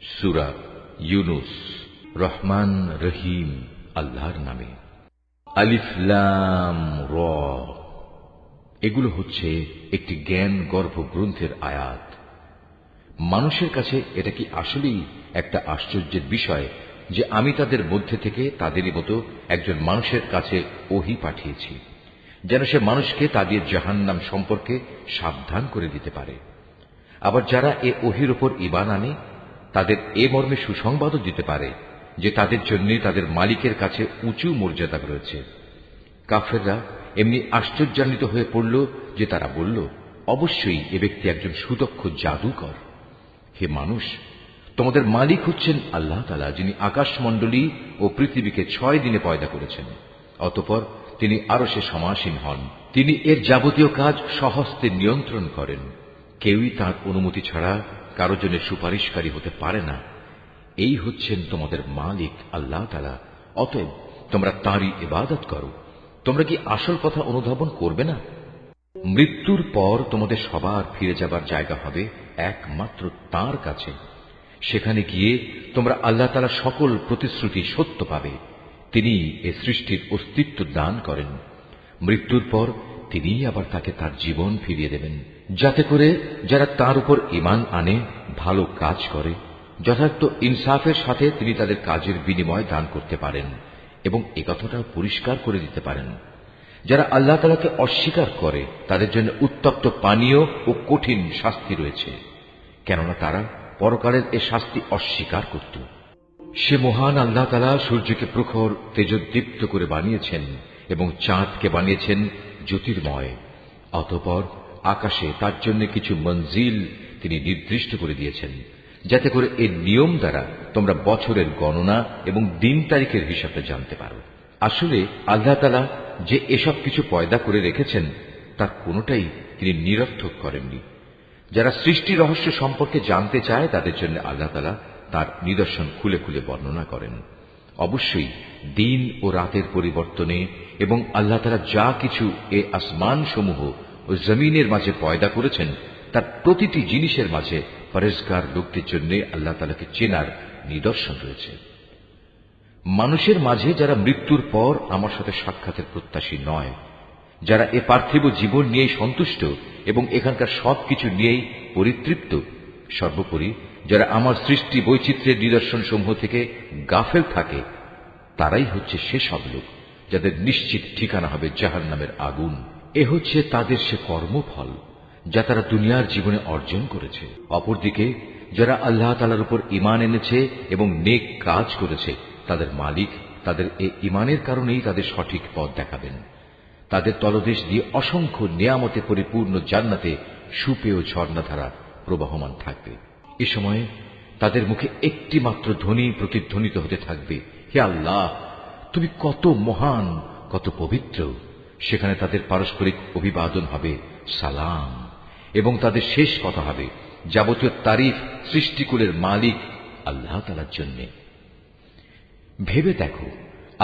সূরা ইউনুস। রহমান রহিম আল্লাহর নামে। আলিফ লাম র। এগুলো হচ্ছে একটি জ্ঞান গর্ভ গ্রন্থের আয়াত। মানুষের কাছে এটা কি আসলেই একটা আশ্চর্যের বিষয় যে আমি তাদের মধ্যে থেকে তাদেরই মতো একজন মানুষের কাছে ওহী পাঠিয়েছি, যেন সে মানুষকে তাদের জাহান্নাম সম্পর্কে সাবধান করে দিতে পারে। আবার যারা এ ওহীর উপর ঈমান আনে তাদের এ মর্মে সুসংবাদও দিতে পারে যে তাদের জন্য তাদের মালিকের কাছে উঁচু মর্যাদা রয়েছে। কাফেররা এমনি আশ্চর্যান্বিত হয়ে পড়ল যে তারা বলল, অবশ্যই এ ব্যক্তি একজন সুদক্ষ জাদুকর। হে মানুষ, তোমাদের মালিক হচ্ছেন আল্লাহ তাআলা, যিনি আকাশমণ্ডলী ও পৃথিবীকে 6 দিনে পয়দা করেছেন। অতঃপর তিনি আরশে সমাসীন হন। তিনি এর যাবতীয় কাজ স্বহস্তে নিয়ন্ত্রণ করেন। কেউই তাঁর অনুমতি ছাড়া কারো জন্য সুপারিশকারী হতে পারে না। এই হচ্ছেন তোমাদের মালিক আল্লাহ তাআলা। অতএব তোমরা তাঁরই ইবাদত করো। তোমরা কি আসল কথা অনুধাবন করবে না? মৃত্যুর পর তোমাদের সবার ফিরে যাবার জায়গা হবে একমাত্র তাঁর কাছে। সেখানে গিয়ে তোমরা আল্লাহ তাআলা সকল প্রতিশ্রুতি সত্য পাবে। তিনি এ সৃষ্টির অস্তিত্ব দান করেন। মৃত্যুর পর তিনি আবার তাকে তার জীবন ফিরিয়ে দেবেন, যাতে করে যারা তার উপর ঈমান আনে, ভালো কাজ করে, যথার্থ ইনসাফের সাথে তিনি তাদের কাজের বিনিময় দান করতে পারেন এবং একথাটাও পরিষ্কার করে দিতে পারেন। যারা আল্লাহ তাআলাকে অস্বীকার করে তাদের জন্য উত্তপ্ত পানীয় ও কঠিন শাস্তি রয়েছে, কেননা তারা পরকালের এ শাস্তি অস্বীকার করত। সে মহান আল্লাহ তাআলা সূর্যকে প্রখর তেজোদ্দীপ্ত করে বানিয়েছেন এবং চাঁদকে বানিয়েছেন জ্যোতির্ময়। অতঃপর আকাশে তার জন্য কিছু মঞ্জিল তিনি নির্দিষ্ট করে দিয়েছেন, যাতে করে এর নিয়ম দ্বারা তোমরা বছরের গণনা এবং দিন তারিখের হিসাবটা জানতে পারো। আসলে আল্লাহ তাআলা যে এসব কিছু পয়দা করে রেখেছেন তার কোনোটাই তিনি নিরর্থক করেননি। যারা সৃষ্টি রহস্য সম্পর্কে জানতে চায় তাদের জন্য আল্লাহ তাআলা তার নিদর্শন খুলে খুলে বর্ণনা করেন। অবশ্যই দিন ও রাতের পরিবর্তনে এবং আল্লাহ তাআলা যা কিছু এ আসমান সমূহ ও জমিনের মাঝে পয়দা করেছেন তার প্রতিটি জিনিসের মাঝে পরেজগার লোকদের জন্য আল্লাহ তাআলাকে চেনার নিদর্শন রয়েছে। মানুষের মাঝে যারা মৃত্যুর পর আমার সাথে সাক্ষাতের প্রত্যাশী নয়, যারা এ পার্থিব জীবন নিয়েই সন্তুষ্ট এবং এখানকার সবকিছু নিয়েই পরিতৃপ্ত, সর্বোপরি যারা আমার সৃষ্টি বৈচিত্র্যের নিদর্শন সমূহ থেকে গাফেল থাকে, তারাই হচ্ছে সেসব লোক যাদের নিশ্চিত ঠিকানা হবে জাহান্নামের আগুন। এ হচ্ছে তাদের সে কর্মফল যা তারা দুনিয়ার জীবনে অর্জন করেছে। অপরদিকে যারা আল্লাহ তাআলার উপর ঈমান এনেছে এবং নেক কাজ করেছে, তাদের মালিক তাদের এ ঈমানের কারণেই তাদের সঠিক পথ দেখাবেন। তাদের তলদেশ দিয়ে অসংখ্য নিয়ামতে পরিপূর্ণ জান্নাতে সুপেয় ঝর্ণাধারা প্রবাহমান থাকবে। এ সময়ে তাদের মুখে একটি মাত্র ধ্বনি প্রতিধ্বনিত হতে থাকবে, হে আল্লাহ, তুমি কত মহান, কত পবিত্র। সেখানে তাদের পারস্পরিক অভিবাদন হবে সালাম, এবং তাদের শেষ কথা হবে যাবতীয় তারিফ সৃষ্টিকুলের মালিক আল্লাহ তাআলার জন্য। ভেবে দেখো,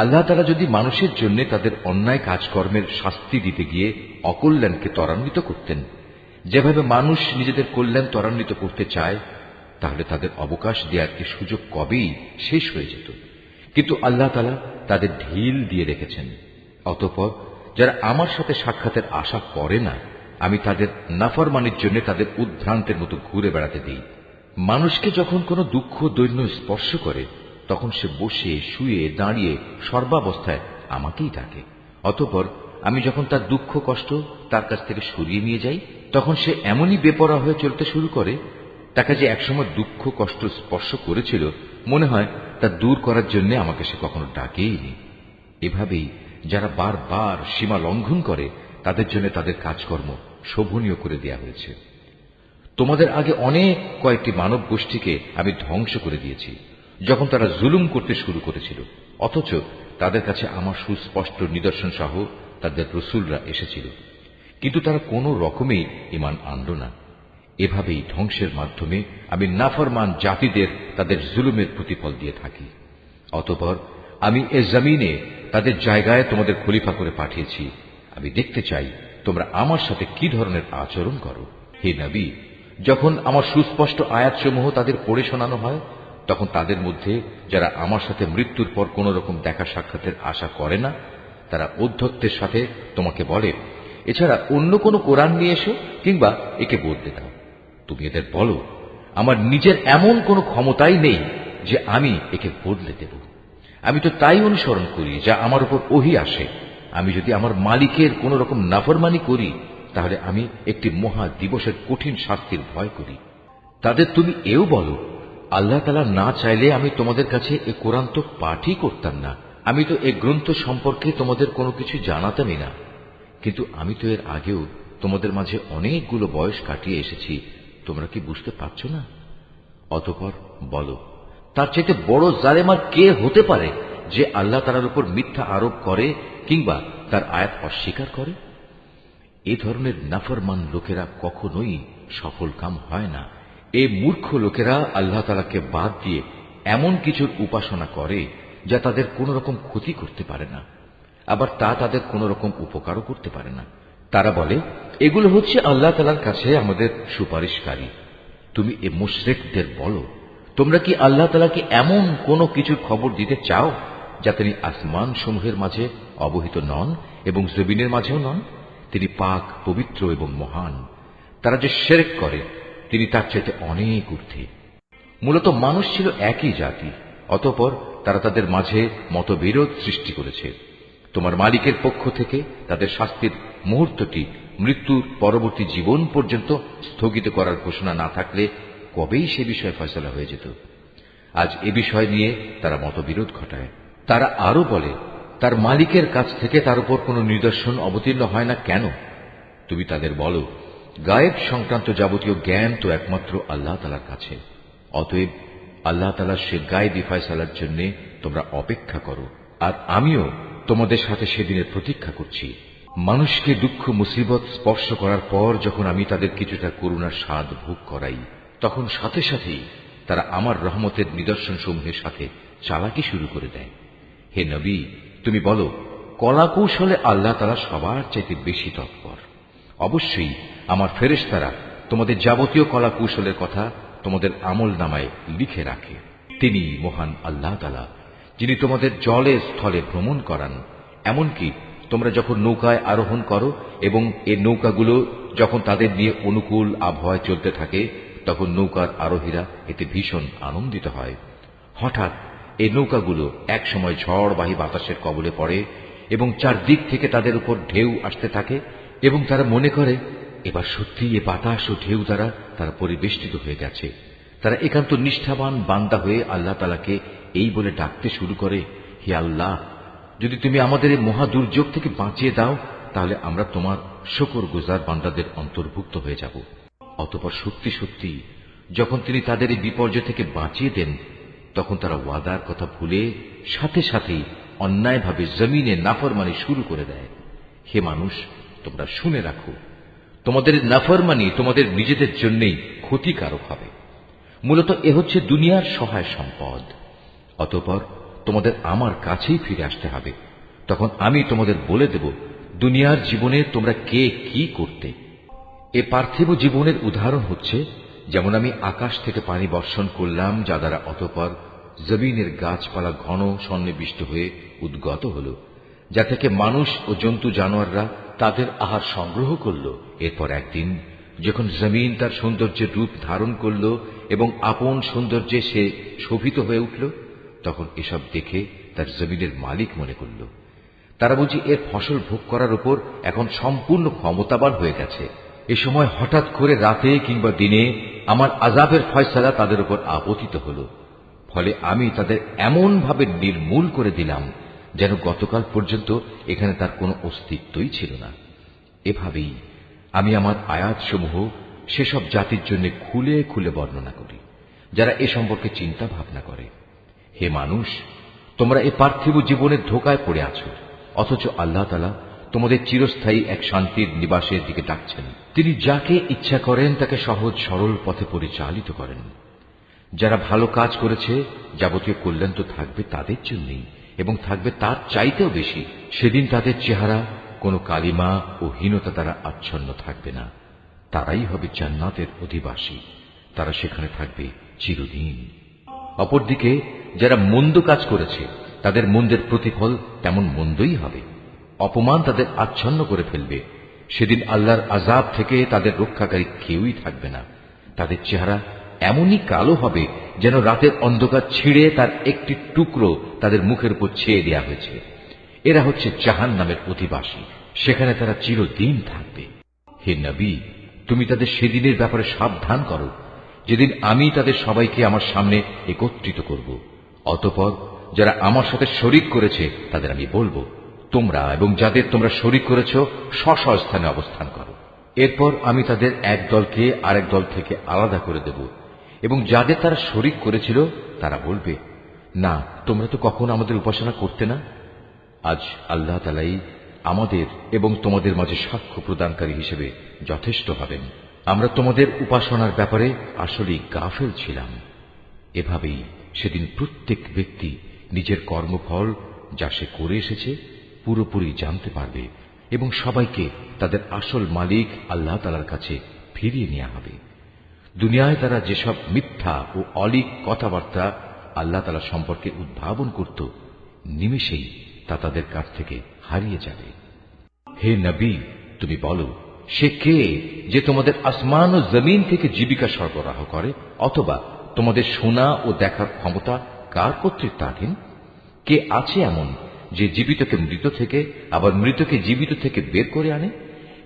আল্লাহ তাআলা যদি মানুষের জন্য তাদের অন্যায় কাজকর্মের শাস্তি দিতে গিয়ে অকল্যাণকে ত্বরান্বিত করতেন, যেভাবে মানুষ নিজেদের কল্যাণ ত্বরান্বিত করতে চায়, তাহলে তাদের অবকাশ দেওয়ার এই সুযোগ কবেই শেষ হয়ে যেত। কিন্তু আল্লাহ তাআলা তাদের ঢিল দিয়ে রেখেছেন। অতঃপর যারা আমার সাথে সাক্ষাতের আশা করে না, আমি তাদের নাফরমানির জন্য তাদের উদ্ভ্রান্তের মতো ঘুরে বেড়াতে দিই। মানুষকে যখন কোনো দুঃখ দৈন্য স্পর্শ করে, তখন সে বসে শুয়ে দাঁড়িয়ে সর্বাবস্থায় আমাকেই ডাকে। অতঃপর আমি যখন তার দুঃখ কষ্ট তার কাছ থেকে সরিয়ে নিয়ে যাই, তখন সে এমনই বেপরোয়া হয়ে চলতে শুরু করে, তাকে যে একসময় দুঃখ কষ্ট স্পর্শ করেছিল মনে হয় তা দূর করার জন্য আমাকে সে কখনো ডাকেইনি। এভাবেই যারা বারবার সীমা লঙ্ঘন করে তাদের জন্য তাদের কাজকর্ম শোভনীয় করে দেয়া হয়েছে। তোমাদের আগে অনেক কয়েকটি মানব গোষ্ঠীকে আমি ধ্বংস করে দিয়েছি যখন তারা জুলুম করতে শুরু করেছিল, অথচ তাদের কাছে আমার সুস্পষ্ট নিদর্শন সহ তাদের রাসূলরা এসেছিল, কিন্তু তারা কোনো রকমেই ঈমান আনল না। এভাবেই ধ্বংসের মাধ্যমে আমি নাফরমান জাতিদের তাদের জুলুমের প্রতিফল দিয়ে থাকি। অতঃপর আমি এ জমিনে তাদের জায়গায় তোমাদের খলিফা করে পাঠিয়েছি। আমি দেখতে চাই তোমরা আমার সাথে কি ধরনের আচরণ করো। হে নবী, যখন আমার সুস্পষ্ট আয়াতসমূহ তাদের পড়ে শোনানো হয়, তখন তাদের মধ্যে যারা আমার সাথে মৃত্যুর পর কোন রকম দেখা সাক্ষাতের আশা করে না, তারা ঔদ্ধত্যের সাথে তোমাকে বলে, এছাড়া অন্য কোনো কোরআন নিয়ে এসো কিংবা একে বদলে দাও। তুমি এদের বলো, আমার নিজের এমন কোনো ক্ষমতাই নেই যে আমি একে বদলে দেব। আমি তো তাই অনুসরণ করি যা আমার উপর ওহী আসে। আমি যদি আমার মালিকের কোন রকম নাফরমানি করি, তাহলে আমি একটি মহা দিবসের কঠিন শাস্তির ভয় করি। তাদের তুমি এও বলো, আল্লাহ তাআলা না চাইলে আমি তোমাদের কাছে এ কোরআন তো পাঠই করতাম না। আমি তো এ গ্রন্থ সম্পর্কে তোমাদের কোনো কিছু জানাতামই না। কিন্তু আমি তো এর আগেও তোমাদের মাঝে অনেকগুলো বয়স কাটিয়ে এসেছি, তোমরা কি বুঝতে পারছো না? অতঃপর বলো, তার চাইতে বড় জালেম আর কে হতে পারে যে আল্লাহ তাআলার উপর মিথ্যা আরোপ করে কিংবা তার আয়াত অস্বীকার করে? এ ধরনের নাফরমান লোকেরা কখনোই সফল কাম হয় না। এই মূর্খ লোকেরা আল্লাহ তাআলাকে বাদ দিয়ে এমন কিছুর উপাসনা করে যা তাদের কোন রকম ক্ষতি করতে পারে না, আবার তা তাদের কোন রকম উপকারও করতে পারে না। তারা বলে, এগুলো হচ্ছে আল্লাহ তাআলার কাছে আমাদের সুপারিশকারী। তুমি এ মুশরিকদের বলো, তোমরা কি আল্লাহ তাআলাকে এমন কোন কিছুর খবর দিতে চাও যা তিনি আসমান সমূহের মাঝে অবহিত নন এবং জমিনের মাঝেও নন? তিনি পাক, পবিত্র এবং মহান। তারা যে শিরক করে তিনি তার চাইতে অনেক ঊর্ধ্বে। মূলত মানুষ ছিল একই জাতি, অতঃপর তারা তাদের মাঝে মতবিরোধ সৃষ্টি করেছে। তোমার মালিকের পক্ষ থেকে তাদের শাস্তির মুহূর্তটি মৃত্যুর পরবর্তী জীবন পর্যন্ত স্থগিত করার ঘোষণা না থাকলে কবেই সে বিষয়ে ফয়সালা হয়ে যেত। আজ এ বিষয় নিয়ে তারা মতবিরোধ ঘটায়। তারা আরো বলে, তার মালিকের কাছ থেকে তার উপর কোন নিদর্শন অবতীর্ণ হয় না কেন? তুমি তাদের বলো, গায়েব সংক্রান্ত যাবতীয় জ্ঞান তো একমাত্র আল্লাহ তাআলার কাছে। অতএব আল্লাহ তাআলার সে গায়েবী ফয়সালার জন্য তোমরা অপেক্ষা করো, আর আমিও তোমাদের সাথে সেদিনের প্রতীক্ষা করছি। মানুষকে দুঃখ মুসিবত স্পর্শ করার পর যখন আমি তাদের কিছুটা করুণার স্বাদ ভোগ করাই, তখন সাথে সাথেই তারা আমার রহমতের নিদর্শন সমূহের সাথে চালাকি শুরু করে দেয়। হে নবী, তুমি বলো, কলা কৌশলে আল্লাহ তাআলা সবার চাইতে বেশি তৎপর। অবশ্যই আমার ফেরেশতারা তোমাদের যাবতীয় কলা কৌশলের কথা তোমাদের আমল নামায় লিখে রাখে। তিনি মহান আল্লাহ তাআলা, যিনি তোমাদের জলে স্থলে ভ্রমণ করান। এমনকি তোমরা যখন নৌকায় আরোহণ করো এবং এই নৌকাগুলো যখন তাদের নিয়ে অনুকূল আবহাওয়ায় চলতে থাকে, তখন নৌকার আরোহীরা এতে ভীষণ আনন্দিত হয়। হঠাৎ এই নৌকাগুলো এক সময় ঝড়বাহী বাতাসের কবলে পড়ে এবং চারদিক থেকে তাদের উপর ঢেউ আসতে থাকে এবং তারা মনে করে এবার সত্যি এ বাতাস ও ঢেউ দ্বারা তারা পরিবেষ্টিত হয়ে গেছে। তারা একান্ত নিষ্ঠাবান বান্দা হয়ে আল্লাহ তাআলাকে এই বলে ডাকতে শুরু করে, হে আল্লাহ, যদি তুমি আমাদের এই মহা দুর্যোগ থেকে বাঁচিয়ে দাও, তাহলে আমরা তোমার শুকরগুজার বান্দাদের অন্তর্ভুক্ত হয়ে যাব। অতঃপর সত্যি সত্যি যখন তিনি তাদের এই বিপর্যয় থেকে বাঁচিয়ে দেন, তখন তারা ওয়াদার কথা ভুলে সাথে সাথেই অন্যায়ভাবে জমিনে নাফরমানি শুরু করে দেয়। হে মানুষ, তোমরা শুনে রাখো, তোমাদের নাফরমানি তোমাদের নিজেদের জন্যই ক্ষতিকারক হবে। মূলত এ হচ্ছে দুনিয়ার সহায় সম্পদ। অতঃপর তোমাদের আমার কাছেই ফিরে আসতে হবে। তখন আমি তোমাদের বলে দেব দুনিয়ার জীবনে তোমরা কে কি করতে। এ পার্থিব জীবনের উদাহরণ হচ্ছে, যেমন আমি আকাশ থেকে পানি বর্ষণ করলাম, যা দ্বারা অতঃপর জমিনের গাছপালা ঘন সন্নিবিষ্ট হয়ে উদ্গত হল, যা থেকে মানুষ ও জন্তু জানোয়াররা তাদের আহার সংগ্রহ করল। এরপর একদিন যখন জমিন তার সৌন্দর্যের রূপ ধারণ করল এবং আপন সৌন্দর্যে সে শোভিত হয়ে উঠল, তখন এসব দেখে তার জমিনের মালিক মনে করল তারা বুঝি এর ফসল ভোগ করার উপর এখন সম্পূর্ণ ক্ষমতাবান হয়ে গেছে। এ সময় হঠাৎ করে রাতে কিংবা দিনে আমার আযাবের ফয়সালা তাদের উপর আপতিত হল। ফলে আমি তাদের এমন ভাবে নির্মূল করে দিলাম যেন গতকাল পর্যন্ত এখানে তার কোনো অস্তিত্বই ছিল না। এভাবেই আমি আমার আয়াতসমূহ সেসব জাতির জন্য খুলে খুলে বর্ণনা করি যারা এ সম্পর্কে চিন্তা ভাবনা করে। হে মানুষ, তোমরা এ পার্থিব জীবনের ধোকায় পড়ে আছো, অথচ আল্লাহ তাআলা তোমাদের চিরস্থায়ী এক শান্তির নিবাসের দিকে ডাকছেন। তিনি যাকে ইচ্ছা করেন তাকে সহজ সরল পথে পরিচালিত করেন। যারা ভালো কাজ করেছে যাবতীয় কল্যাণ তো থাকবে তাদের জন্যই, এবং থাকবে তার চাইতেও বেশি। সেদিন তাদের চেহারা কোনো কালিমা ও হীনতা দ্বারা আচ্ছন্ন থাকবে না। তারাই হবে জান্নাতের অধিবাসী, তারা সেখানে থাকবে চিরদিন। অপরদিকে যারা মন্দ কাজ করেছে তাদের মন্দের প্রতিফল তেমন মন্দই হবে। অপমান তাদের আচ্ছন্ন করে ফেলবে। সেদিন আল্লাহর আযাব থেকে তাদের রক্ষাকারী কেউই থাকবে না। তাদের চেহারা এমনই কালো হবে যেন রাতের অন্ধকার ছিঁড়ে তার একটি টুকরো তাদের মুখের উপর ছেয়ে দেওয়া হয়েছে। এরা হচ্ছে জাহান্নামের অধিবাসী, সেখানে তারা চিরদিন থাকবে। হে নবী, তুমি তাদের সেদিনের ব্যাপারে সাবধান করো যেদিন আমি তাদের সবাইকে আমার সামনে একত্রিত করব। অতঃপর যারা আমার সাথে শরীক করেছে তাদের আমি বলবো, তোমরা এবং যাদের তোমরা শরীক করেছ স্ব স্থানে অবস্থান করো। এরপর আমি তাদের এক দলকে আরেক দল থেকে আলাদা করে দেব এবং যাদের তারা শরীক করেছিল তারা বলবে, না, তোমরা তো কখনো আমাদের উপাসনা করতে না। আজ আল্লাহ তাআলাই আমাদের এবং তোমাদের মাঝে সাক্ষ্য প্রদানকারী হিসেবে যথেষ্ট হবেন। আমরা তোমাদের উপাসনার ব্যাপারে আসলেই গাফেল ছিলাম। এভাবেই সেদিন প্রত্যেক ব্যক্তি নিজের কর্মফল যা সে করে এসেছে পুরোপুরি জানতে পারবে এবং সবাইকে তাদের আসল মালিক আল্লাহ তাআলার কাছে ফিরিয়ে নেওয়া হবে। দুনিয়ায় তারা যেসব মিথ্যা ও অলীক কথাবার্তা আল্লাহ তাআলা সম্পর্কে উদ্ভাবন করত, নিমেষেই তা তাদের কাছ থেকে হারিয়ে যাবে। হে নবী, তুমি বলো, সে কে যে তোমাদের আসমান ও জমিন থেকে জীবিকা সরবরাহ করে? অথবা তোমাদের শোনা ও দেখার ক্ষমতা কার কর্তৃত্বাধীন? কে আছে এমন যে জীবিতকে মৃত থেকে আবার মৃতকে জীবিত থেকে বের করে আনে?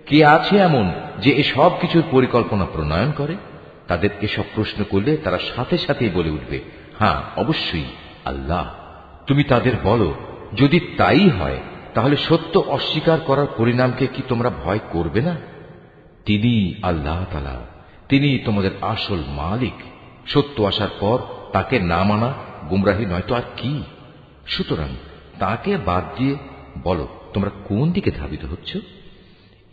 কে আছে এমন যে এসব কিছুর পরিকল্পনা প্রণয়ন করে? তাদের এসব প্রশ্ন করলে তারা সাথে সাথেই বলে উঠবে, হ্যাঁ, অবশ্যই আল্লাহ। তুমি তাদের বলো, যদি তাই হয় তাহলে সত্য অস্বীকার করার পরিণামকে কি তোমরা ভয় করবে না? তিনি আল্লাহ তাআলা, তিনি তোমাদের আসল মালিক। সত্য আসার পর তাকে না মানা গুমরাহি নয়তো আর কি? সুতরাং তাকে বাদ দিয়ে বলো, তোমরা কোন দিকে ধাবিত হচ্ছ?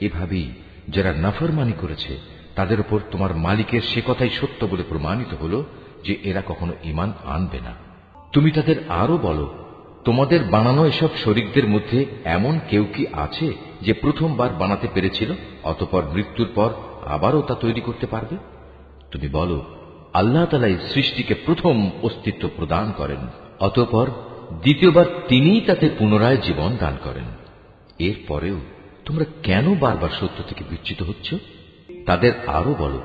এভাবেই যারা নাফরমানি করেছে তাদের উপর তোমার মালিকের সে কথাই সত্য বলে প্রমাণিত হল যে এরা কখনো ঈমান আনবে না। তুমি তাদের আরো বলো, তোমাদের বানানো এসব শরীকদের মধ্যে এমন কেউ কি আছে যে প্রথমবার বানাতে পেরেছিল অতঃপর মৃত্যুর পর আবারও তা তৈরি করতে পারবে? তুমি বলো, আল্লাহ তাআলাই সৃষ্টিকে প্রথম অস্তিত্ব প্রদান করেন, অতঃপর দ্বিতীয়বার তিনিই তাতে পুনরায় জীবন দান করেন। এরপরেও তোমরা কেন বারবার সত্য থেকে বিচ্যুত হচ্ছ? তাদের আরো বলো,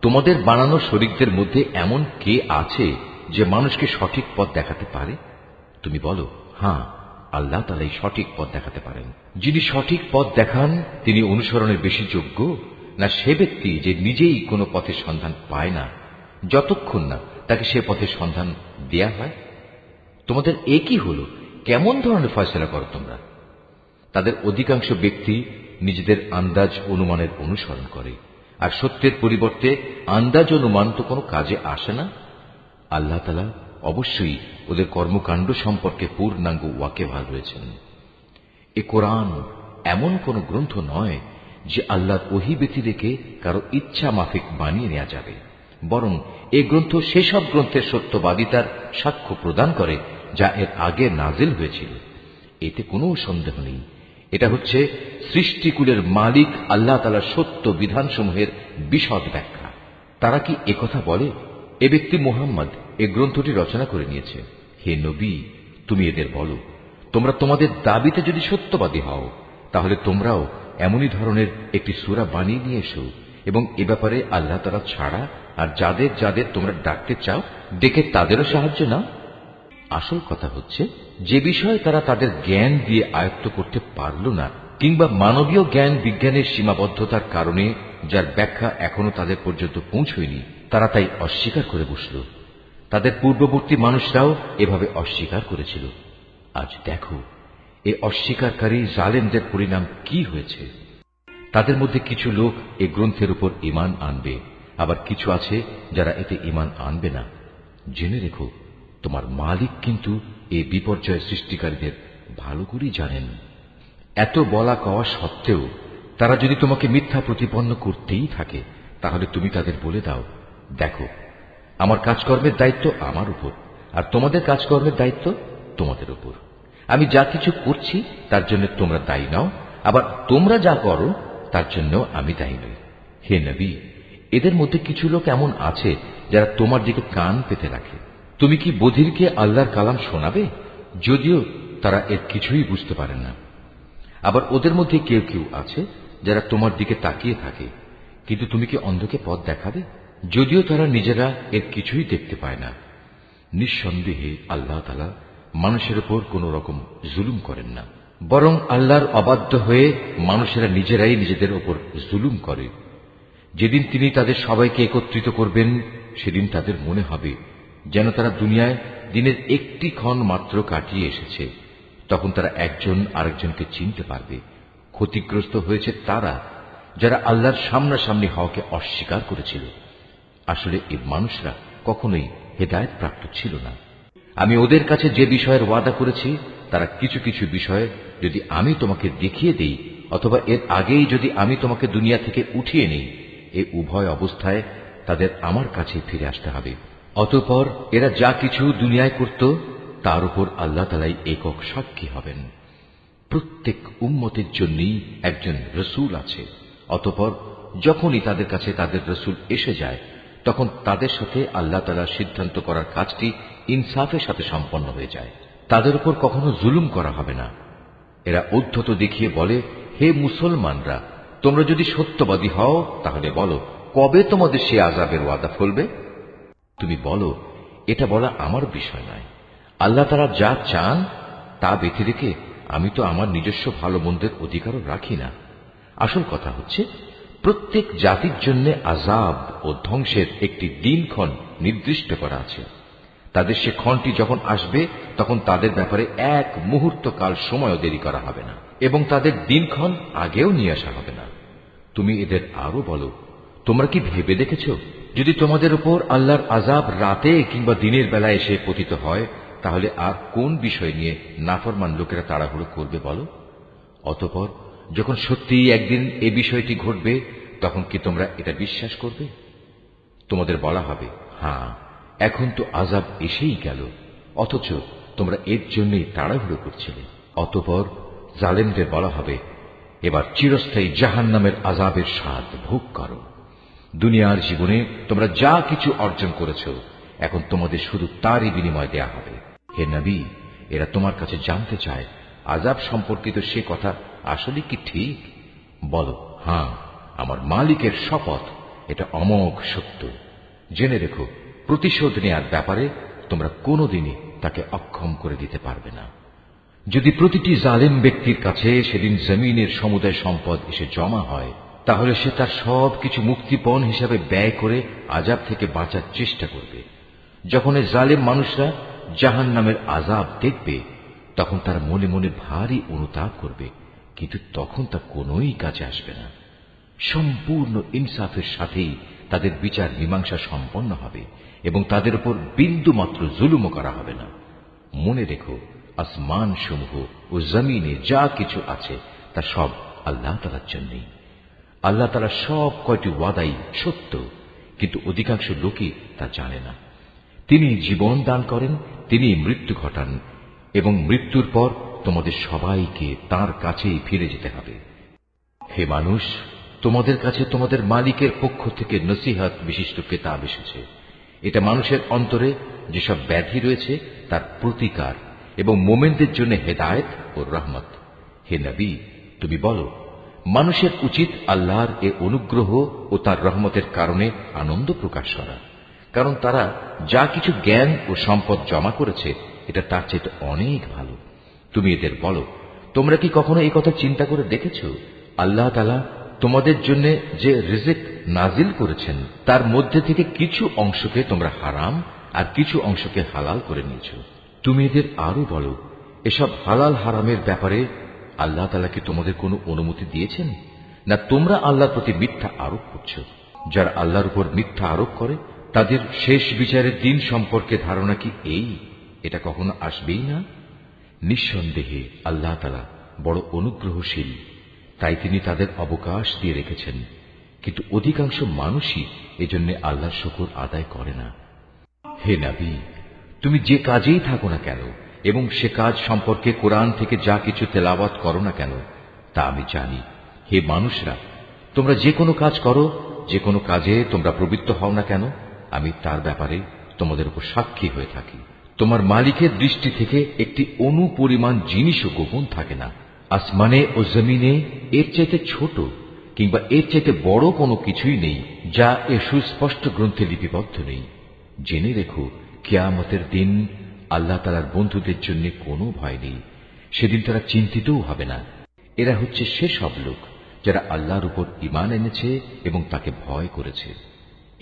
তোমাদের বানানো শরীকদের মধ্যে এমন কে আছে যে মানুষকে সঠিক পথ দেখাতে পারে? তুমি বলো, হ্যাঁ, আল্লাহ তাআলাই সঠিক পথ দেখাতে পারেন। যিনি সঠিক পথ দেখান তিনি অনুসরণের বেশি যোগ্য না সে ব্যক্তি যে নিজেই কোনো পথের সন্ধান পায় না যতক্ষণ না তাকে সে পথের সন্ধান দেয়া হয়? তোমাদের একই হলো, কেমন ধরনের ফয়সালা করো তোমরা? তাদের অধিকাংশ ব্যক্তি নিজেদের আন্দাজ অনুমানের অনুসরণ করে, আর সত্যের পরিবর্তে আন্দাজ অনুমান তো কোনো কাজে আসে না। আল্লাহ তাআলা অবশ্যই ওদের কর্মকাণ্ড সম্পর্কে পূর্ণাঙ্গ ওয়াকিবহাল রয়েছেন। এ কোরআন এমন কোন গ্রন্থ নয় যে আল্লাহর ওহী ব্যতিরেকে কারো ইচ্ছা মাফিক বানিয়ে নেওয়া যাবে, বরং এ গ্রন্থ সেসব গ্রন্থের সত্যবাদিতার সাক্ষ্য প্রদান করে যা এর আগে নাজিল হয়েছিল। এতে কোনো সন্দেহ নেই, এটা হচ্ছে সৃষ্টিকুলের মালিক আল্লাহ তাআলার সত্য বিধানসমূহের বিশদ ব্যাখ্যা। তারা কি একথা বলে, এ ব্যক্তি মুহাম্মদ এ গ্রন্থটি রচনা করে নিয়েছে? হে নবী, তুমি এদের বলো, তোমরা তোমাদের দাবিতে যদি সত্যবাদী হও তাহলে তোমরাও এমনই ধরনের একটি সূরা বানিয়ে নিয়ে এসো এবং এ ব্যাপারে আল্লাহ তাআলা ছাড়া আর যাদের যাদের তোমরা ডাকতে চাও ডেকে তাদেরও সাহায্য নাও। আসল কথা হচ্ছে, যে বিষয়ে তারা তাদের জ্ঞান দিয়ে আয়ত্ত করতে পারল না কিংবা মানবীয় জ্ঞান বিজ্ঞানের সীমাবদ্ধতার কারণে যার ব্যাখ্যা এখনো তাদের পর্যন্ত পৌঁছয়নি, তারা তাই অস্বীকার করে বসল। তাদের পূর্ববর্তী মানুষরাও এভাবে অস্বীকার করেছিল। আজ দেখো এই অস্বীকারী জালেমদের পরিণাম কি হয়েছে। তাদের মধ্যে কিছু লোক এই গ্রন্থের উপর ঈমান আনবে, আবার কিছু আছে যারা এতে ঈমান আনবে না। জেনে রেখো, তোমার মালিক কিন্তু এই বিপর্যয় সৃষ্টিকারীদের ভালো করেই জানেন। এত বলা কওয়া সত্ত্বেও তারা যদি তোমাকে মিথ্যা প্রতিপন্ন করতেই থাকে তাহলে তুমি তাদের বলে দাও, দেখো, আমার কাজকর্মের দায়িত্ব আমার উপর আর তোমাদের কাজকর্মের দায়িত্ব তোমাদের উপর। আমি যা কিছু করছি তার জন্য তোমরা দায়ী নাও, আবার তোমরা যা করো তার জন্য আমি দায়ী নই। হে নবী, এদের মধ্যে কিছু লোক এমন আছে যারা তোমার দিকে কান পেতে রাখে, তুমি কি বধিরকে আল্লাহর কালাম শোনাবে, যদিও তারা এর কিছুই বুঝতে পারে না? আবার ওদের মধ্যে কেউ কেউ আছে যারা তোমার দিকে তাকিয়ে থাকে, কিন্তু তুমি কি অন্ধকে পথ দেখাবে, যদিও তারা নিজেরা এর কিছুই দেখতে পায় না? নিঃসন্দেহে আল্লাহ তাআলা মানুষের উপর কোন রকম জুলুম করেন না, বরং আল্লাহর অবাধ্য হয়ে মানুষেরা নিজেরাই নিজেদের উপর জুলুম করে। যেদিন তিনি তাদের সবাইকে একত্রিত করবেন, সেদিন তাদের মনে হবে যেন তারা দুনিয়ায় দিনের একটি ক্ষণ মাত্র কাটিয়ে এসেছে। তখন তারা একজন আরেকজনকে চিনতে পারবে। ক্ষতিগ্রস্ত হয়েছে তারা যারা আল্লাহর সামনাসামনি হওয়াকে অস্বীকার করেছিল। আসলে এই মানুষরা কখনোই হেদায়েত প্রাপ্ত ছিল না। আমি ওদের কাছে যে বিষয়ের ওয়াদা করেছি, তারা কিছু কিছু বিষয় যদি আমি তোমাকে দেখিয়ে দেই, অথবা এর আগেই যদি আমি তোমাকে দুনিয়া থেকে উঠিয়ে নেই, এই উভয় অবস্থায় তাদের আমার কাছে ফিরে আসতে হবে। অতঃপর এরা যা কিছু দুনিয়ায় করত, তার উপর আল্লাহ তাআলাই একক সাক্ষী হবেন। প্রত্যেক উম্মতের জন্যই একজন রসুল আছে। অতঃপর যখনই তাদের কাছে তাদের রসুল এসে যায়, তখন তাদের সাথে আল্লাহ তাআলা সিদ্ধান্ত করার কাজটি ইনসাফের সাথে সম্পন্ন হয়ে যায়। তাদের উপর কখনো জুলুম করা হবে না। এরা ঔদ্ধত্য দেখিয়ে বলে, হে মুসলমানরা, তোমরা যদি সত্যবাদী হও তাহলে বলো, কবে তোমাদের সে আযাবের ওয়াদা ফলবে? তুমি বলো, এটা বলা আমার বিষয় নয়। আল্লাহ তাআলা যা চান তা বেঁধে রেখে আমি তো আমার নিজস্ব ভালো মন্দের অধিকারও রাখি না। আসল কথা হচ্ছে, প্রত্যেক জাতির জন্য আযাব ও ধ্বংসের একটি দিনক্ষণ নির্দিষ্ট করা আছে। তাদের সে ক্ষণটি যখন আসবে, তখন তাদের ব্যাপারে এক মুহূর্ত কাল সময়ও দেরি করা হবে না, এবং তাদের দিনক্ষণ আগেও নিয়ে আসা হবে না। তুমি এদের আরো বলো, তোমরা কি ভেবে দেখেছ, যদি তোমাদের উপর আল্লাহর আযাব রাতে কিংবা দিনের বেলা এসে পতিত হয়, তাহলে আর কোন বিষয় নিয়ে নাফরমান লোকেরা তাড়াহুড়ো করবে বলো? অতঃপর যখন সত্যিই একদিন এ বিষয়টি ঘটবে, তখন কি তোমরা এটা বিশ্বাস করবে? তোমাদের বলা হবে, হ্যাঁ, এখন তো আযাব এসেই গেল, অথচ তোমরা এর জন্যই তাড়াহুড়ো করছিলে। অতঃপর জালেমদের বলা হবে, এবার চিরস্থায়ী জাহান্নামের আযাবের স্বাদ ভোগ করো। দুনিয়ার জীবনে তোমরা যা কিছু অর্জন করেছ, এখন তোমাদের শুধু তারই বিনিময় দেয়া হবে। হে নবী, এরা তোমার কাছে জানতে চায় আযাব সম্পর্কিত সে কথা আসলে কি ঠিক? বলো, হ্যাঁ, আমার মালিকের শপথ, এটা অমোঘ সত্য। জেনে রেখো, প্রতিশোধ নেয়ার ব্যাপারে তোমরা কোনোদিনই তাকে অক্ষম করে দিতে পারবে না। যদি প্রতিটি জালেম ব্যক্তির কাছে সেদিন জমিনের সমুদায় সম্পদ এসে জমা হয়, তাহলে সে তার সবকিছু মুক্তিপণ হিসাবে ব্যয় করে আযাব থেকে বাঁচার চেষ্টা করবে। যখন এই জালেম মানুষরা জাহান্নামের আযাব দেখবে, তখন তার মনে মনে ভারী অনুতাপ করবে, কিন্তু তখন তা কোনোই কাজে আসবে না। সম্পূর্ণ ইনসাফের সাথেই তাদের বিচার মীমাংসা সম্পন্ন হবে, এবং তাদের উপর বিন্দু মাত্র জুলুমও করা হবে না। মনে রেখো, আসমান সমূহ ও জমিনে যা কিছু আছে তা সব আল্লাহ তাআলার জন্যই। আল্লাহ তাআলা সব কয়টি ওয়াদাই সত্য, কিন্তু অধিকাংশ লোকই তা জানে না। তিনি জীবন দান করেন, তিনি মৃত্যু ঘটান, এবং মৃত্যুর পর তোমাদের সবাইকে তাঁর কাছেই ফিরে যেতে হবে। হে মানুষ, তোমাদের কাছে তোমাদের মালিকের পক্ষ থেকে নসিহত বিশিষ্ট কিতাব এসেছে। এটা মানুষের অন্তরে যেসব ব্যাধি রয়েছে তার প্রতিকার, এবং মোমেনদের জন্য হেদায়েত ও রহমত। হে নবী, তুমি বলো, মানুষের উচিত আল্লাহর এ অনুগ্রহ ও তার রহমতের কারণে আনন্দ প্রকাশ করা, কারণ তারা যা কিছু জ্ঞান ও সম্পদ জমা করেছে, এটা তার চেয়ে অনেক ভালো। তুমি এদের বলো, তোমরা কি কখনো এই কথা চিন্তা করে দেখেছ, আল্লাহ তাআলা তোমাদের জন্য যে রিজিক নাজিল করেছেন, তার মধ্যে থেকে কিছু অংশকে তোমরা হারাম আর কিছু অংশকে হালাল করে নিয়েছ। তুমি এদের আরো বলো, এসব হালাল হারামের ব্যাপারে আল্লাহ তাআলা কি তোমাদের কোনো অনুমতি দিয়েছেন, না তোমরা আল্লাহর প্রতি মিথ্যা আরোপ করছ? যারা আল্লাহর উপর মিথ্যা আরোপ করে, তাদের শেষ বিচারের দিন সম্পর্কে ধারণা কি এই, এটা কখনো আসবেই না? নিঃসন্দেহে আল্লাহ তাআলা বড় অনুগ্রহশীল, তাই তিনি তাদের অবকাশ দিয়ে রেখেছেন, কিন্তু অধিকাংশ মানুষই এজন্য আল্লাহর শুকর আদায় করে না। হে নবী, তুমি যে কাজেই থাকো না কেন, এবং সে কাজ সম্পর্কে কোরআন থেকে যা কিছু তেলাওয়াত করো না কেন, তা আমি জানি। হে মানুষরা, তোমরা যে কোনো কাজ করো, যে কোনো কাজে তোমরা প্রবৃত্ত হও না কেন, আমি তার ব্যাপারে তোমাদের উপর সাক্ষী হয়ে থাকি। তোমার মালিকের দৃষ্টি থেকে একটি অণু পরিমাণ জিনিসও গোপন থাকে না। আসমানে ও জমিনে এর চাইতে ছোট কিংবা এর চাইতে বড় কোনো কিছুই নেই যা এ সুস্পষ্ট গ্রন্থে লিপিবদ্ধ নেই। জেনে রেখো, কিয়ামতের দিন আল্লাহ তাআলার বন্ধুদের জন্য কোনো ভয় নেই। সেদিন তারা চিন্তিতও হবে না। এরা হচ্ছে সেসব লোক যারা আল্লাহর উপর ঈমান এনেছে এবং তাকে ভয় করেছে।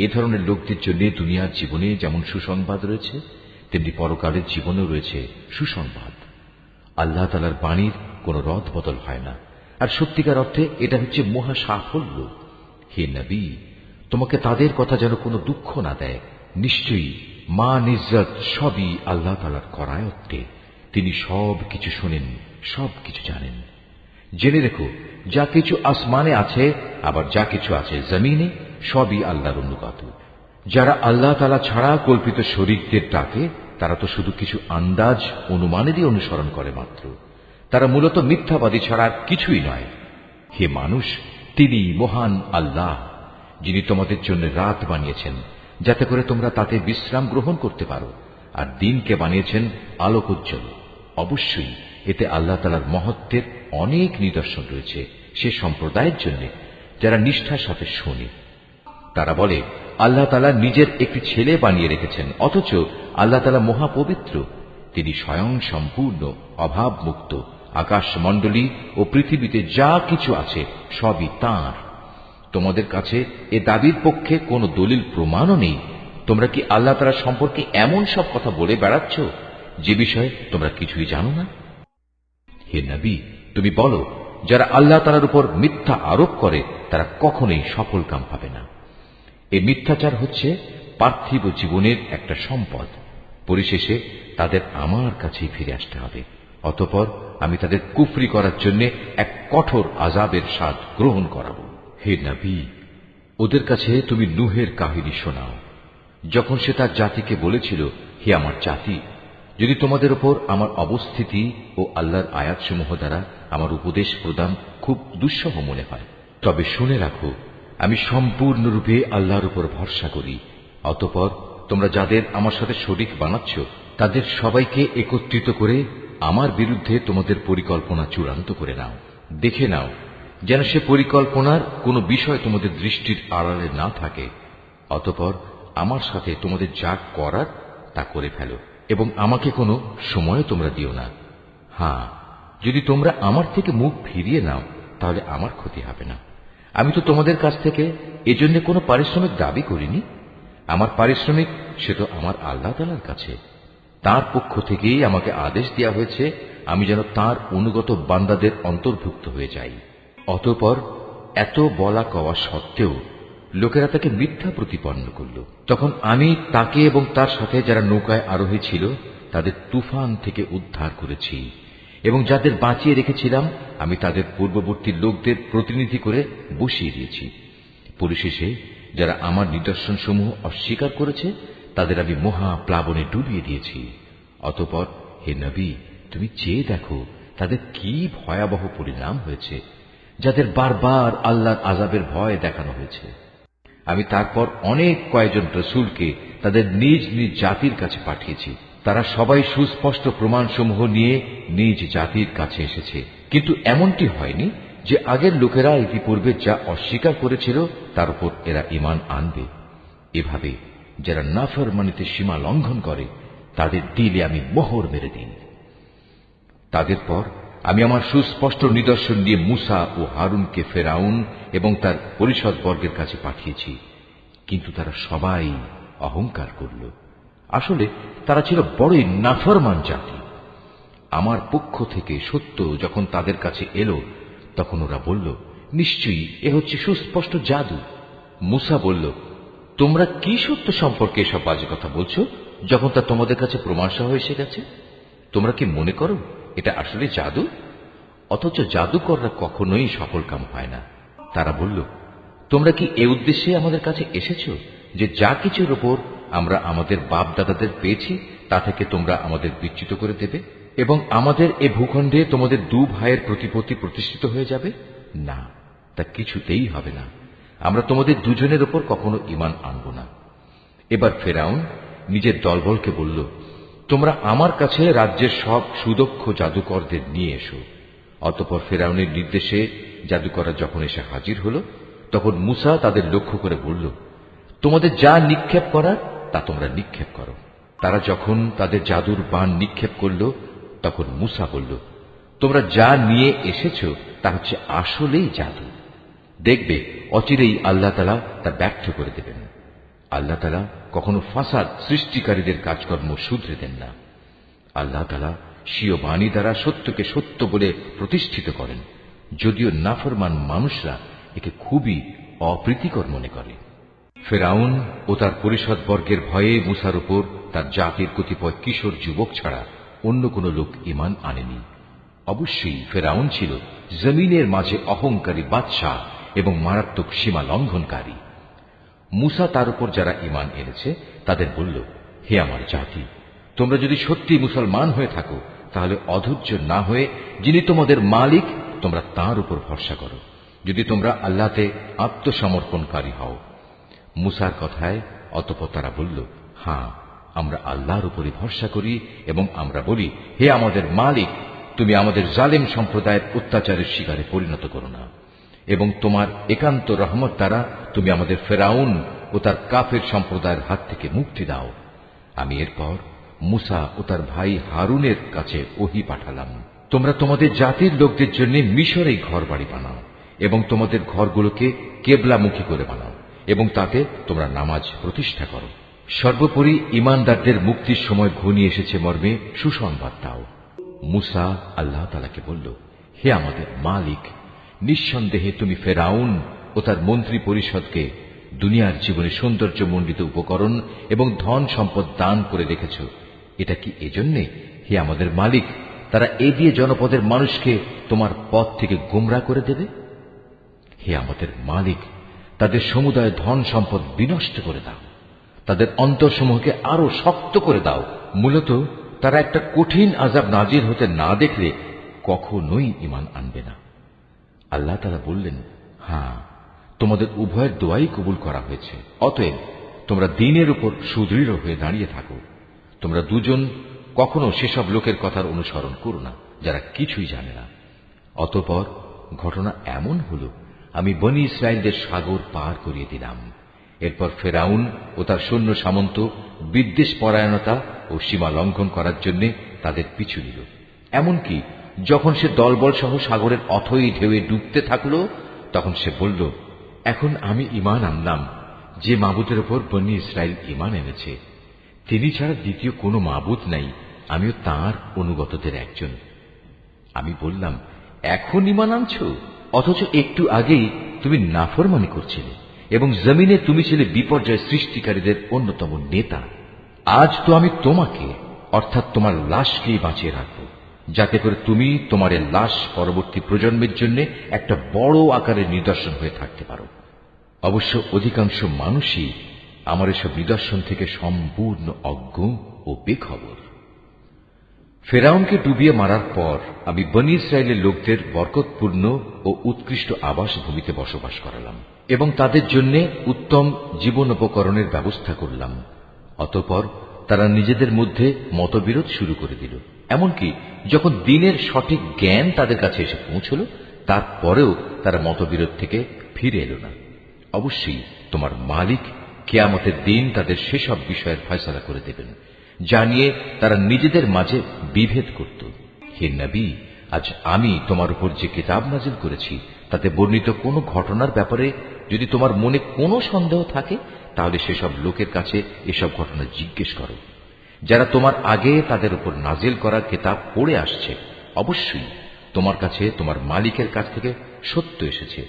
এ ধরনের লোকদের জন্য দুনিয়ার জীবনে যেমন সুসংবাদ রয়েছে, তেমনি পরকালের জীবনেও রয়েছে সুসংবাদ। আল্লাহ তাআলার বাণীর কোন রদ বদল হয় না, আর সত্যিকার অর্থে এটা হচ্ছে মহা সাফল্য। হে নবী, তোমাকে তাদের কথা যেন কোনো দুঃখ না দেয়। নিশ্চয়ই মান ইজ্জত সবই আল্লাহ তাআলার করায়ত্তে। তিনি সব কিছু শোনেন, সব কিছু জানেন। জেনে রেখো, যা কিছু আসমানে আছে আবার যা কিছু আছে জমিনে, সবই আল্লাহর অনুগত। যারা আল্লাহ তাআলা ছাড়া কল্পিত শরীকদের ডাকে, তারা তো শুধু কিছু আন্দাজ অনুমানেরই অনুসরণ করে মাত্র। তারা মূলত মিথ্যাবাদী ছাড়া আর কিছুই নয়। হে মানুষ, তিনি মহান আল্লাহ, যিনি তোমাদের জন্য রাত বানিয়েছেন যাতে করে তোমরা তাতে বিশ্রাম গ্রহণ করতে পারো, আর দিনকে বানিয়েছেন আলোক উজ্জ্বল। অবশ্যই এতে আল্লাহ তাআলার মহত্বের অনেক নিদর্শন রয়েছে সে সম্প্রদায়ের জন্য যারা নিষ্ঠার সাথে শোনে। তারা বলে, আল্লাহ তাআলা নিজের একটি ছেলে বানিয়ে রেখেছেন, অথচ আল্লাহ তাআলা মহাপবিত্র। তিনি স্বয়ং সম্পূর্ণ অভাবমুক্ত। আকাশমণ্ডলী ও পৃথিবীতে যা কিছু আছে সবই তাঁর। তোমাদের কাছে এ দাবির পক্ষে কোনো দলিল প্রমাণও নেই। তোমরা কি আল্লাহ তাআলা সম্পর্কে এমন সব কথা বলে বেড়াচ্ছ যে বিষয়ে তোমরা কিছুই জানো না? হে নবী, তুমি বলো, যারা আল্লাহ তাআলার উপর মিথ্যা আরোপ করে তারা কখনোই সফল কাম পাবে না। এই মিথ্যাচার হচ্ছে পার্থিব জীবনের একটা সম্পদ। পরিশেষে তাদের আমার কাছেই ফিরে আসতে হবে। অতঃপর আমি তাদের কুফরি করার জন্য এক কঠোর আযাবের স্বাদ গ্রহণ করাবো। হে নবী, ওদের কাছে তুমি নূহের কাহিনী শোনাও, যখন সে তার জাতিকে বলেছিল, হে আমার জাতি, যদি তোমাদের উপর আমার অবস্থিতি ও আল্লাহর আয়াতসমূহ দ্বারা আমার উপদেশ প্রদান খুব দুঃসহ মনে হয়, তবে শুনে রাখো, আমি সম্পূর্ণরূপে আল্লাহর উপর ভরসা করি। অতঃপর তোমরা যাদের আমার সাথে শরীক বানাচ্ছ, তাদের সবাইকে একত্রিত করে আমার বিরুদ্ধে তোমাদের পরিকল্পনা চূড়ান্ত করে নাও। দেখে নাও যেন সে পরিকল্পনার কোনো বিষয় তোমাদের দৃষ্টির আড়ালে না থাকে। অতঃপর আমার সাথে তোমাদের যা করার তা করে ফেলো এবং আমাকে কোনো সময় তোমরা দিও না। হ্যাঁ, যদি তোমরা আমার থেকে মুখ ফিরিয়ে নাও তাহলে আমার ক্ষতি হবে না। আমি তো তোমাদের কাছ থেকে এজন্য কোনো পারিশ্রমিক দাবি করিনি। আমার পারিশ্রমিক সে তো আমার আল্লাহ তাআলার কাছে। তাঁর পক্ষ থেকেই আমাকে আদেশ দেওয়া হয়েছে আমি যেন তাঁর অনুগত বান্দাদের অন্তর্ভুক্ত হয়ে যাই। অতঃপর এত বলা কওয়া সত্ত্বেও লোকেরা তাকে মিথ্যা প্রতিপন্ন করল। তখন আমি তাকে এবং তার সাথে যারা নৌকায় আরোহী ছিল তাদের তুফান থেকে উদ্ধার করেছি, এবং যাদের বাঁচিয়ে রেখেছিলাম আমি তাদের পূর্ববর্তী লোকদের প্রতিনিধি করে বসিয়ে দিয়েছি। পরিশেষে যারা আমার নিদর্শনসমূহ অস্বীকার করেছে তাদের আমি মহা প্লাবনে ডুবিয়ে দিয়েছি। অতঃপর হে নবী, তুমি চেয়ে দেখো তাদের কি ভয়াবহ পরিণাম হয়েছে, যাদের বারবার আল্লাহর আযাবের ভয় দেখানো হয়েছে। আমি তারপর অনেক কয়েকজন রাসূলকে তাদের নিজ নিজ জাতির কাছে পাঠিয়েছি। তারা সবাই সুস্পষ্ট প্রমাণসমূহ নিয়ে নিজ জাতির কাছে এসেছে, কিন্তু এমনটি হয়নি যে আগের লোকেরা ইতিপূর্বে যা অস্বীকার করেছিল তার উপর এরা ঈমান আনবে। এভাবে যারা নাফরমানিতে সীমা লঙ্ঘন করে তাদের দিলে আমি মোহর মেরে দিই। তাদের পর আমি আমার সুস্পষ্ট নিদর্শন নিয়ে মূসা ও হারুনকে ফেরাউন এবং তার পরিষদবর্গের কাছে পাঠিয়েছি, কিন্তু তারা সবাই অহংকার করল। আসলে তারা ছিল বড়ই নাফরমান জাতি। আমার পক্ষ থেকে সত্য যখন তাদের কাছে এলো তখন ওরা বলল, নিশ্চয়ই এ হচ্ছে সুস্পষ্ট জাদু। মূসা বলল, তোমরা কি সত্য সম্পর্কে এসব বাজে কথা বলছো যখন তা তোমাদের কাছে প্রমাণসহ এসে গেছে? তোমরা কি মনে করো এটা আসলে জাদু? অথচ জাদুকররা কখনোই সফল কাম হয় না। তারা বলল, তোমরা কি এ উদ্দেশ্যে আমাদের কাছে এসেছো যে যা কিছুর উপর আমরা আমাদের বাপ দাদাদের পেয়েছি তা থেকে তোমরা আমাদের বিচ্যুত করে দেবে এবং আমাদের এ ভূখণ্ডে তোমাদের দু ভাইয়ের প্রতিপত্তি প্রতিষ্ঠিত হয়ে যাবে? না, তা কিছুতেই হবে না। আমরা তোমাদের দুজনের উপর কখনো ঈমান আনব না। এবার ফেরাউন নিজের দলবলকে বলল, তোমরা আমার কাছে রাজ্যের সব সুদক্ষ জাদুকরদের নিয়ে এসো। অতঃপর ফেরাউনের নির্দেশে জাদুকররা যখন এসে হাজির হল, তখন মুসা তাদের লক্ষ্য করে বলল, তোমাদের যা নিক্ষেপ করার তা তোমরা নিক্ষেপ করো। তারা যখন তাদের জাদুর বাণ নিক্ষেপ করল, তখন মুসা বলল, তোমরা যা নিয়ে এসেছ তা হচ্ছে আসলেই জাদু। দেখবে অচিরেই আল্লাহ তাআলা তা ব্যর্থ করে দেবেন। আল্লাহ তাআলা কখনো ফাসাদ সৃষ্টিকারীদের কাজকর্ম শুধরে দেন না। আল্লাহ তাআলা স্বীয় বাণী দ্বারা সত্যকে সত্য বলে প্রতিষ্ঠিত করেন, যদিও নাফরমান মানুষরা একে খুবই অপ্রীতিকর মনে করে। ফেরাউন ও তার পরিষদবর্গের ভয়ে মুসার উপর তার জাতির কতিপয় কিশোর যুবক ছাড়া অন্য কোন লোক ঈমান আনেনি। অবশ্যই ফেরাউন ছিল জমিনের মাঝে অহংকারী বাদশাহ এবং মারাত্মক সীমা লঙ্ঘনকারী। মুসা তার উপর যারা ঈমান এনেছে তাদের বলল, হে আমার জাতি, তোমরা যদি সত্যি মুসলমান হয়ে থাকো তাহলে অধৈর্য না হয়ে যিনি তোমাদের মালিক তোমরা তাঁর উপর ভরসা করো, যদি তোমরা আল্লাহতে আত্মসমর্পণকারী হও। মুসার কথায় অতঃপর তারা বলল, হ্যাঁ, আমরা আল্লাহর উপরই ভরসা করি এবং আমরা বলি, হে আমাদের মালিক, তুমি আমাদের জালেম সম্প্রদায়ের অত্যাচারের শিকারে পরিণত করো না এবং তোমার একান্ত রহমত দ্বারা তুমি আমাদের ফেরাউন ও তার কাফের সম্প্রদায়ের হাত থেকে মুক্তি দাও। আমি এরপর মুসা ও তার ভাই হারুনের কাছে ওহী পাঠালাম, তোমরা তোমাদের জাতির লোকদের জন্য মিশরেই ঘর বাড়ি বানাও এবং তোমাদের ঘরগুলোকে কেবলামুখী করে বানাও এবং তাতে তোমরা নামাজ প্রতিষ্ঠা করো। সর্বোপরি ঈমানদারদের মুক্তির সময় ঘনিয়ে এসেছে মর্মে সুসংবাদ দাও। মুসা আল্লাহ তাআলাকে বলল, হে আমাদের মালিক, নিঃসন্দেহে তুমি ফেরাউন ও তার মন্ত্রী পরিষদকে দুনিয়ার জীবনে সৌন্দর্যমণ্ডিত উপকরণ এবং ধন সম্পদ দান করে রেখেছ। এটা কি এজন্যে, হে আমাদের মালিক, তারা এ দিয়ে জনপদের মানুষকে তোমার পথ থেকে গোমরা করে দেবে? হে আমাদের মালিক, তাদের সমুদায় ধন সম্পদ বিনষ্ট করে দাও, তাদের অন্তরসমূহকে আরো শক্ত করে দাও। মূলত তারা একটা কঠিন আযাব নাজিল হতে না দেখলে কখনোই ঈমান আনবে না। আল্লাহ তাআলা বললেন, হ্যাঁ, তোমাদের উভয়ের দোয়াই কবুল করা হয়েছে। অতএব তোমরা দ্বীনের উপর সুদৃঢ় হয়ে দাঁড়িয়ে থাকো। তোমরা দুজন কখনো সেসব লোকের কথার অনুসরণ করো না যারা কিছুই জানে না। অতঃপর ঘটনা এমন হল, আমি বনী ইসরায়েলদের সাগর পার করিয়ে দিলাম। এরপর ফেরাউন ও তার সৈন্য সামন্ত বিদ্বেষ পরায়ণতা ও সীমা লঙ্ঘন করার জন্য তাদের পিছু নিল। এমনকি যখন সে দলবল সহ সাগরের অথই ঢেউয়ে ডুবতে থাকল, তখন সে বলল, এখন আমি ঈমান আনলাম যে মাবুদের উপর বনী ইসরায়েল ঈমান এনেছে, তিনি ছাড়া দ্বিতীয় কোনো মাবুদ নাই, আমিও তাঁর অনুগতদের একজন। আমি বললাম, এখন ঈমান আনছো, অথচ একটু আগেই তুমি নাফরমানি করছিলে এবং জমিনে তুমি ছিলে বিপর্যয় সৃষ্টিকারীদের অন্যতম নেতা। আজ তো আমি তোমাকে অর্থাৎ তোমার লাশকেই বাঁচিয়ে রাখব, যাতে করে তুমি তোমার লাশ পরবর্তী প্রজন্মের জন্য একটা বড় আকারের নিদর্শন হয়ে থাকতে পারো। অবশ্য অধিকাংশ মানুষই আমার এসব নিদর্শন থেকে সম্পূর্ণ অজ্ঞ ও বেখবর। ফেরাউনকে ডুবিয়ে মারার পর আমি বনী ইসরায়েলের লোকদের বরকতপূর্ণ ও উৎকৃষ্ট আবাস ভূমিতে বসবাস করালাম এবং তাদের জন্য উত্তম জীবন উপকরণের ব্যবস্থা করলাম। অতঃপর তারা নিজেদের মধ্যে মতবিরোধ শুরু করে দিল। এমনকি যখন দিনের সঠিক জ্ঞান তাদের কাছে এসে পৌঁছল, তারপরেও তারা মতবিরোধ থেকে ফিরে এলো না। অবশ্যই তোমার মালিক কিয়ামতের দিন তাদের সেসব বিষয়ের ফয়সালা করে দেবেন যা নিয়ে তারা নিজেদের মাঝে বিভেদ করত। হে নবী, আজ আমি তোমার উপর যে কিতাব নাজিল করেছি তাতে বর্ণিত কোনো ঘটনার ব্যাপারে যদি তোমার মনে কোনো সন্দেহ থাকে, তাহলে সেসব লোকের কাছে এসব ঘটনা জিজ্ঞেস করো যারা তোমার আগে তাদের উপর নাজিল করা কিতাব পড়ে আসছে। অবশ্যই তোমার কাছে তোমার মালিকের কাছ থেকে সত্য এসেছে,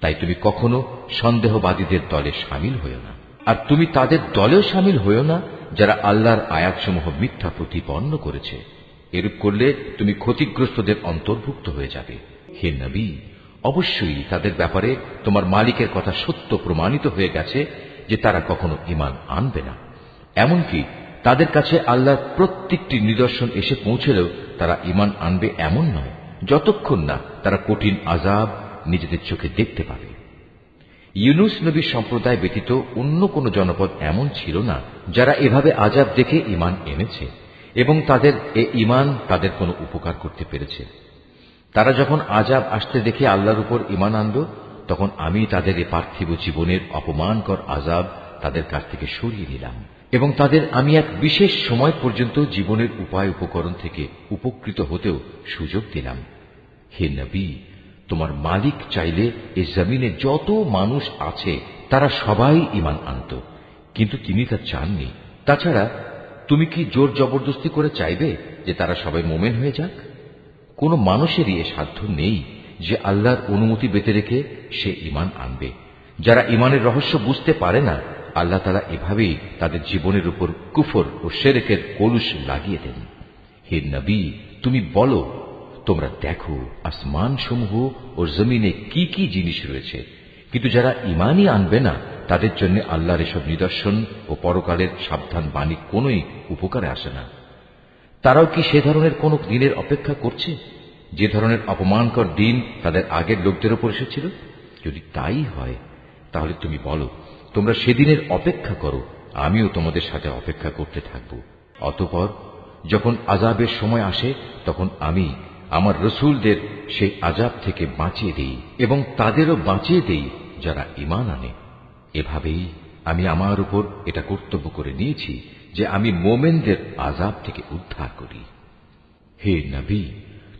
তাই তুমি কখনো সন্দেহবাদীদের দলে শামিল হইও না। আর তুমি তাদের দলেও শামিল হইও না যারা আল্লাহর আয়াতসমূহ মিথ্যা প্রতিপন্ন করেছে। এরূপ করলে তুমি ক্ষতিগ্রস্তদের অন্তর্ভুক্ত হয়ে যাবে। হে নবী, অবশ্যই তাদের ব্যাপারে তোমার মালিকের কথা সত্য প্রমাণিত হয়ে গেছে যে তারা কখনো ঈমান আনবে না। এমনকি তাদের কাছে আল্লাহর প্রত্যেকটি নিদর্শন এসে পৌঁছলেও তারা ঈমান আনবে এমন নয়, যতক্ষণ না তারা কঠিন আযাব নিজেদের চোখে দেখতে পাবে। ইউনুস নবীর সম্প্রদায় ব্যতীত অন্য কোন জনপদ এমন ছিল না যারা এভাবে আযাব দেখে ঈমান এনেছে এবং তাদের এ ঈমান তাদের কোনো উপকার করতে পেরেছে। তারা যখন আযাব আসতে দেখে আল্লাহর উপর ঈমান আনল, তখন আমি তাদের এ পার্থিব জীবনের অপমানকর আযাব তাদের কাছ থেকে সরিয়ে নিলাম এবং তাদের আমি এক বিশেষ সময় পর্যন্ত জীবনের উপায় উপকরণ থেকে উপকৃত হতেও সুযোগ দিলাম। হে নবী, তোমার মালিক চাইলে এই জমিনে যত মানুষ আছে তারা সবাই ঈমান আনত, কিন্তু তিনি তা চাননি। তাছাড়া তুমি কি জোর জবরদস্তি করে চাইবে যে তারা সবাই মোমেন হয়ে যাক? কোন মানুষেরই এ সাধ্য নেই যে আল্লাহর অনুমতি বেঁধে রেখে সে ঈমান আনবে। যারা ঈমানের রহস্য বুঝতে পারে না, আল্লাহ তাআলা এভাবেই তাদের জীবনের উপর কুফর ও শিরকের কলুষ লাগিয়ে দেন। হে নবী, তুমি বলো, তোমরা দেখো আসমান সমূহ ও জমিনে কি কি জিনিস রয়েছে, কিন্তু যারা ঈমানই আনবে না তাদের জন্য আল্লাহর এসব নিদর্শন ও পরকালের সাবধান বাণী কোনই উপকারে আসে না। তারাও কি সে ধরনের কোন দিনের অপেক্ষা করছে যে ধরনের অপমানকর দিন তাদের আগের লোকদের উপর এসেছিল? যদি তাই হয় তাহলে তুমি বলো, তোমরা সেদিনের অপেক্ষা করো, আমিও তোমাদের সাথে অপেক্ষা করতে থাকব। অতঃপর যখন আযাবের সময় আসে তখন আমি আমার রসুলদের সেই আযাব থেকে বাঁচিয়ে দেই এবং তাদেরও বাঁচিয়ে দেই যারা ঈমান আনে। এভাবেই আমি আমার উপর এটা কর্তব্য করে নিয়েছি যে আমি মোমেনদের আযাব থেকে উদ্ধার করি। হে নবী,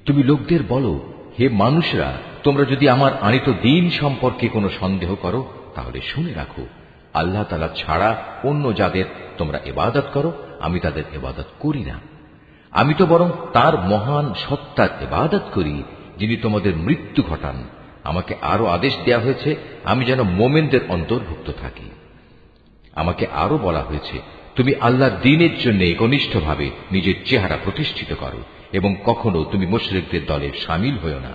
তুমি লোকদের বলো, হে মানুষরা, তোমরা যদি আমার আনিত দ্বীন সম্পর্কে কোনো সন্দেহ করো তাহলে শুনে রাখো, আল্লাহ তাআলা ছাড়া অন্য যাদের তোমরা ইবাদত করো আমি তাদের ইবাদত করি না। আমি তো বরং তার মহান সত্তার ইবাদত করি যিনি তোমাদের মৃত্যু ঘটান। আমাকে আরো আদেশ দেয়া হয়েছে আমি যেন মোমেনদের অন্তর্ভুক্ত থাকি। আমাকে আরো বলা হয়েছে, তুমি আল্লাহর দ্বীনের জন্য একনিষ্ঠভাবে নিজের চেহারা প্রতিষ্ঠিত করো এবং কখনো তুমি মুশরিকদের দলে শামিল হও না।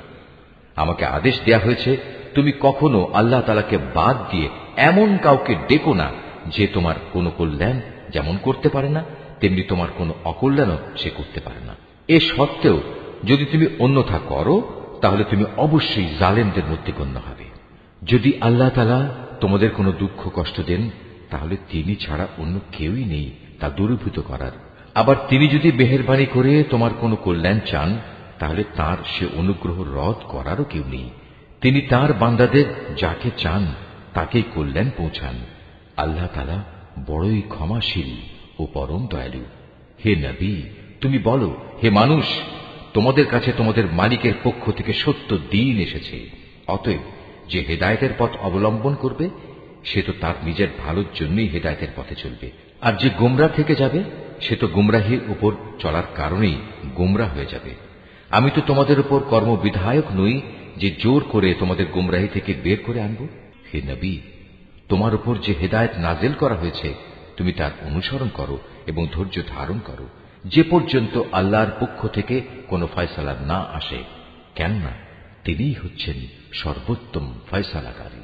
আমাকে আদেশ দেয়া হয়েছে, তুমি কখনো আল্লাহ তাআলাকে বাদ দিয়ে এমন কাউকে ডেকো না যে তোমার কোনো কল্যাণ যেমন করতে পারে না তেমনি তোমার কোনো অকল্যাণও সে করতে পারে না। এ সত্ত্বেও যদি তুমি অন্যথা করো তাহলে তুমি অবশ্যই জালেমদের মধ্যে গণ্য হবে। যদি আল্লাহ তাআলা তোমাদের কোনো দুঃখ কষ্ট দেন তাহলে তিনি ছাড়া অন্য কেউই নেই তা দূরীভূত করার। আবার তিনি যদি মেহেরবানি করে তোমার কোনো কল্যাণ চান তাহলে তার সে অনুগ্রহ রদ করারও কেউ নেই। তিনি তার বান্দাদের যাকে চান তাকেই কল্যাণ পৌঁছান। আল্লাহ তাআলা বড়ই ক্ষমাশীল ও পরম দয়ালু। হে নবী, তুমি বলো, হে মানুষ, তোমাদের কাছে তোমাদের মালিকের পক্ষ থেকে সত্য দ্বীন এসেছে। অতএব যে হেদায়েতের পথ অবলম্বন করবে সে তো তার নিজের ভালোর জন্যই হেদায়েতের পথে চলবে, আর যে গোমরা থেকে যাবে সে তো গুমরাহির উপর চলার কারণেই গোমরা হয়ে যাবে। আমি তো তোমাদের উপর কর্মবিধায়ক নই যে জোর করে তোমাদের গুমরাহি থেকে বের করে আনব। হে নবী, তোমার উপর যে হেদায়েত নাজিল করা হয়েছে তুমি তার অনুসরণ করো এবং ধৈর্য ধারণ করো যে পর্যন্ত আল্লাহর পক্ষ থেকে কোনো ফয়সালা না আসে, কেননা তিনিই হচ্ছেন সর্বোত্তম ফয়সালাকারী।